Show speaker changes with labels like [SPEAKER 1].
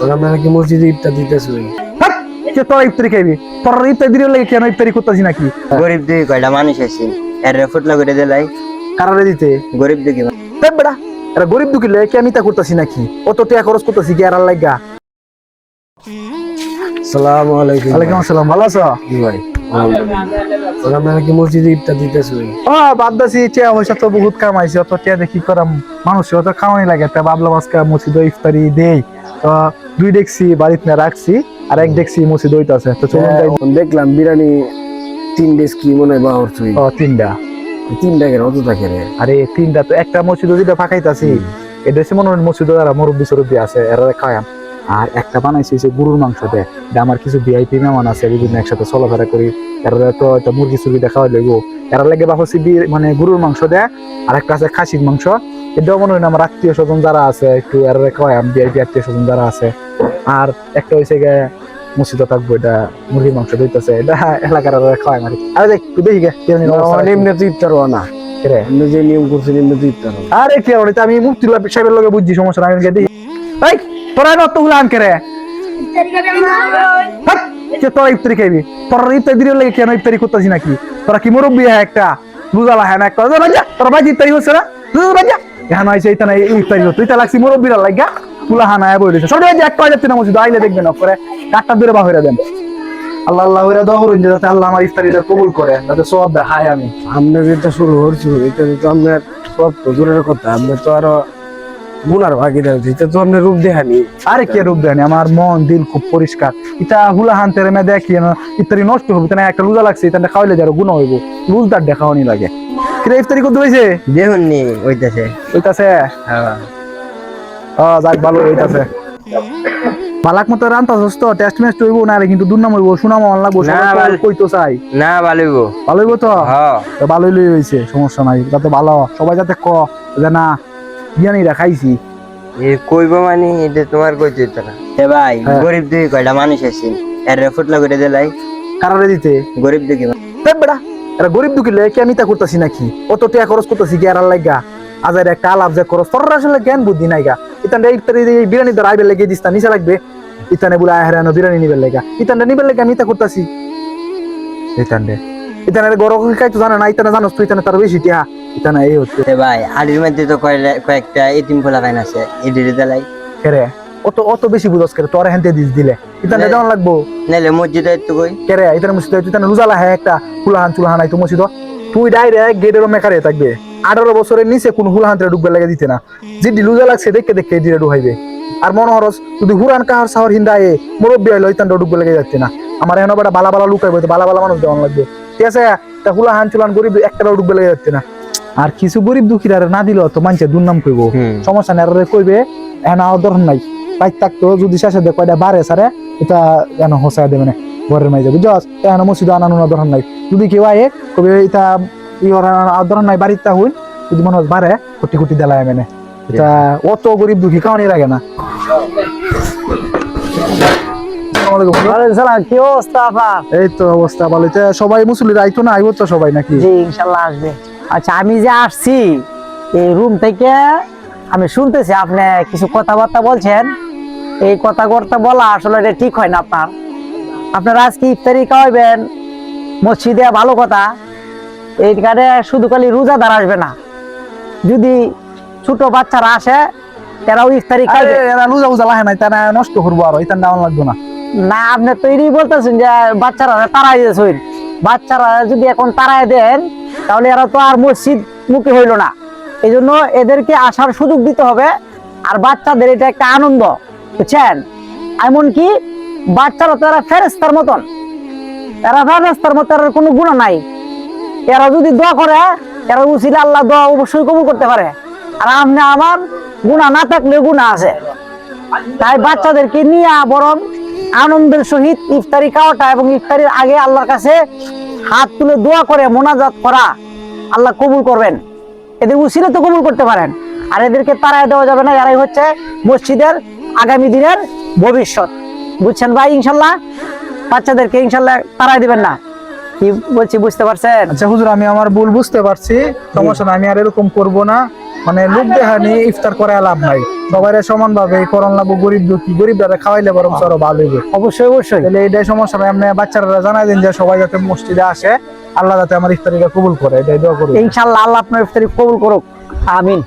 [SPEAKER 1] আপনারা কি মসজিদে ইফতার দিতেছেন?
[SPEAKER 2] তোরা ইফতারি খাইবি? তোরা ইফতারি দিলে লাগে কেন ইফতারি করতেছি নাকি?
[SPEAKER 3] গরিব দুই কয়টা মানুষ আছে এর ফুটলা করে দিলাই
[SPEAKER 2] কারারে দিতে
[SPEAKER 3] গরিব দুঃখী
[SPEAKER 2] বেড়া এরা গরিব দুঃখী লেগে আমি তা করতেছি নাকি? অত টাকা খরচ করতেছি কি আর লাগা?
[SPEAKER 1] আসসালামু আলাইকুম।
[SPEAKER 2] ওয়ালাইকুম আসসালাম। ভালো আছো?
[SPEAKER 1] জি ভাই। আপনারা কি মসজিদে ইফতার দিতেছেন?
[SPEAKER 2] বাদ দাসি টিয়া পয়সা তো বহুত কামাইছি, অত টিয়া দিয়ে কি করাম? মানুষের অত খাওয়ানি লাগে, তা ভাবলাম আজকে মসজিদে ইফতারি দেই। তো 2 ডেকসি বাড়িতে না রাখছি, আর 1 ডেকসি মসজিদ হইতাছে। তো চলুন যাই।
[SPEAKER 1] দেখলাম বিরিয়ানি 3 ডেজ কি মনে হয় বাহর তুই।
[SPEAKER 2] 3টা।
[SPEAKER 1] 3টা কেন অত থাকে রে?
[SPEAKER 2] আরে 3টা তো একটা মসজিদ যেটা ফাঁকাইতাছি, এটা হচ্ছে মনে হয় মসজিদে যারা মুরব্বি আছে এরা খায়াম। আর একটা বানাইছি হচ্ছে গরুর মাংস দিয়ে। এটা আমার কিছু ভিআইপি মেহমান আছে, বিভিন্ন একসাথে চলাফেরা করি, এরা তো একটা মুরগি সুরগি দেখাওয়া লাগবো। এরা লাগে বা হচ্ছে মানে গরুর মাংস দেয়, আর একটা আছে খাসির মাংস। এটাও মনে হয় আমার আত্মীয় স্বজন যারা আছে একটু এরা খাওয়াম, ভিআইপি আত্মীয় স্বজন যারা আছে। আর একটা হয়েছে গিয়ে মসজিদে থাকবো, এটা মুরগির মাংস দিতেছে, এটা এলাকার খাওয়াই মারি। আরে দেখ তুই দেখি গে
[SPEAKER 1] এমনি তো ইফতার হওয়া না। এমনি যে নিয়ম করছেন এমনি তো ইফতার হওয়া।
[SPEAKER 2] আরে কি হবে? আমি মুফতিউল্লাহ সাহেবের লগে বুঝছি, সমস্যা নাই। আমি দেখি এই তোরা নতগুলো আন করে তোরা ইফতারি খাইবি? তোরা ইফতারি দিলে লাগে কেন ইফতারি করতেছি নাকি? তোরা কি মুরব্বী একটা বুঝালা হ্যাঁ একটা তোরা বাজি ইফতারি হচ্ছে না? এখন আইসে এটা নাই ইফতারি হতো, এটা লাগছি মুরব্বীরা লাগা তুলা হানায় বই দিয়েছে। সব একটা যাচ্ছে না মসজিদ আইলে দেখবেন করে ডাক্তার ধরে বাহিরে দেন। আল্লাহ আল্লাহ হইরা দোয়া করুন যাতে আল্লাহ আমার ইফতারিটা কবুল করে, যাতে সওয়াব দেয়। হাই আমি
[SPEAKER 1] আমরা যেটা শুরু করছি এটা তো আপনার সব তো দূরের কথা, আপনি তো আরো গুনার ভাগিদার, এটা তো আপনার রূপ দেখানি।
[SPEAKER 2] আরে কে রূপ দেয়নি, আমার মন দিল খুব পরিষ্কার। এটা হুলা হানতে রে দেখি ইফতারি নষ্ট হবে না, একটা রোজা লাগছে এটা খাওয়াইলে যারো গুণ হইব, রোজদার দেখাওয়ানি লাগে। কিরে ইফতারি করতে হয়েছে?
[SPEAKER 3] দেখুন নি ওইটাছে
[SPEAKER 2] ওইটাছে যাক ভালো হইতাছে। বালাক মতো রান্তাছস তো? টেস্ট মেস্ট হইব না? কিন্তু দুর্নাম হইব, সুনাম অন লাগবো, কইতো চাই
[SPEAKER 3] না ভালো
[SPEAKER 2] ভালো হইব তো?
[SPEAKER 3] হ্যাঁ
[SPEAKER 2] ভালোই লই হইছে, সমস্যা নাই, যাতে ভালো সবাই যাতে ক যে না বিয়ানিরা খাইছি।
[SPEAKER 3] এ কইব মানে এটা তোমার কইতে না এ ভাই। গরিব দুই কয়টা মানুষ আছে এর ফুটলা করে দিলাই
[SPEAKER 2] কারারে দিতে?
[SPEAKER 3] গরিব দুঃখী
[SPEAKER 2] বেড়া এরা গরিব দুঃখী লেগে কি আমি তা করতেছি নাকি? অত টাকা খরচ করতেছি কি আর লাগা? আজার একটা আলাপ যে খরচ তোর আসলে জ্ঞান বুদ্ধি নাই গা। ইতান ইফতারি বিরিয়ানি তো আইবে লেগে দিস্তা নিচে লাগবে, ইতানে বলে আহেরানো বিরিয়ানি নিবেন লেগা, ইতানটা নিবেন লেগে আমি তা করতেছি। ইতানের গরম খাই তো জানে না, ইতানে জানোস তুই, ইতানে তার বেশি টিহা ইতানে এই হচ্ছে।
[SPEAKER 3] এ ভাই আলির মধ্যে তো কয়েকটা এতিম খোলা কাইন আছে এডিরে দিলাই
[SPEAKER 2] কেরে অত অত বেশি বুঝস করে তোর হেনতে দিলে ইতানে যেমন লাগবো
[SPEAKER 3] নাইলে মসজিদে একটু কই
[SPEAKER 2] কেরে ইতানে মসজিদ ইতানে রোজালা হ্যাঁ একটা হুলাহান চুলাহান নাই তো মসজিদ। তুই ডাইরেক্ট গেটের মেকারে থাকবে, 18 বছরের নিচে কোন হুলাহান্তে ঢুকবে লাগে দিতে না, যদি লুজা লাগছে দেখে দেখে দিলে ঢুকাইবে। আর মনে হরস যদি হুরান কাহার সাহর হিন্দায় মুরব্বী হইলো ইতান ঢুকবে লেগে যাচ্ছে না। আমার এখন বেটা বালা বালা লুকাইবে, বালা বালা মানুষ দেওয়ান লাগবে, ঠিক আছে? তা হুলাহান চুলান গরিব একটাও ঢুকবে লেগে যাচ্ছে না। আর কিছু গরিব দুঃখীরা না দিল তো মানুষে দুর্নাম কইব, সমস্যা নেই, কইবে এখন আর দরকার নাই। তাই থাকতো যদি শেষে দেখ কয়টা বারে সারে এটা যেন হোসাই দেবে না ঘরের মাইজে, বুঝছস? এখন মসজিদ আনানো দরকার নাই, যদি কেউ আয়ে কবে এটা দরকার নাই বাড়িতে হইন, যদি মনে হয় বারে কোটি কোটি দেলায় মেনে, এটা অত গরিব দুঃখী কারণে লাগে না।
[SPEAKER 4] কি অবস্থা?
[SPEAKER 2] এই তো অবস্থা ভালো। সবাই মুসল্লিরা আইতো না? আইবো তো সবাই নাকি?
[SPEAKER 4] জি ইনশাল্লাহ আসবে। আচ্ছা আমি যে আসছি এই রুম থেকে, আমি শুনতেছি আপনি কিছু কথাবার্তা বলছেন। এই কথাবার্তা বলা আসলে এটা ঠিক হয় না। আপনারা আজকে ইফতারি খাওয়াইবেন মসজিদে, ভালো কথা। এইখানে শুধু খালি রোজাদার আসবে না, যদি ছোট বাচ্চারা আসে তারাও ইফতারি খাইবে।
[SPEAKER 2] রোজা উজা লাগে নাই, তারা নষ্ট করবো আর এটা নেওয়া লাগবে না।
[SPEAKER 4] না আপনি তৈরি বলতেছেন যে বাচ্চারা তারাই দিয়েছেন, বাচ্চারা যদি এখন তারাই দেন তাহলে এরা তো আর মসজিদ মুখী হইল না। এই জন্য এদেরকে আসার সুযোগ দিতে হবে। আর বাচ্চাদের এটা একটা আনন্দ, বুঝছেন? এমনকি বাচ্চারা তো এরা ফেরেশতার মতন, এরা ফেরেশতার মতো, এর কোনো গুনাহ নাই। এরা যদি দোয়া করে, এরা উচিত আল্লাহ দোয়া অবশ্যই কবুল করতে পারে। আর আপনি আমার গুনাহ না থাকলে গুনাহ আছে, তাই বাচ্চাদেরকে নিয়ে বরং আনন্দের সহিত ইফতারি খাওয়াটা এবং ইফতারির আগে আল্লাহর কাছে হাত তুলে দোয়া করে মোনাজাত করা আল্লাহ কবুল করবেন। এদের উসিলে তো কবুল করতে পারেন। আর এদেরকে তাড়ায় দেওয়া যাবে না, এরাই হচ্ছে মসজিদের আগামী দিনের ভবিষ্যৎ, বুঝছেন ভাই? ইনশাল্লাহ বাচ্চাদেরকে ইনশাল্লাহ তাড়ায় দিবেন না, কি বলছি বুঝতে পারছেন?
[SPEAKER 2] আচ্ছা হুজুর, আমি আমার ভুল বুঝতে পারছি, সমস্যা না, আমি আর এরকম করবো না। মানে লোক দেখানি ইফতার করে লাভ নাই, সবাই সমান ভাবে করণ লাগবো, গরিব দুঃখী গরিবরা খাওয়াইলে বরং আরো ভালো হইবে।
[SPEAKER 4] অবশ্যই অবশ্যই।
[SPEAKER 2] তাহলে এইটাই সমস্যা নাই, আপনি বাচ্চারা জানাই দিন যে সবাই যাতে মসজিদে আসে, আল্লাহ যাতে আমার ইফতারিটা কবুল করে, এটাই দোয়া করি।
[SPEAKER 4] ইনশাআল্লাহ আল্লাহ আপনার ইফতারি কবুল করুক, আমিন।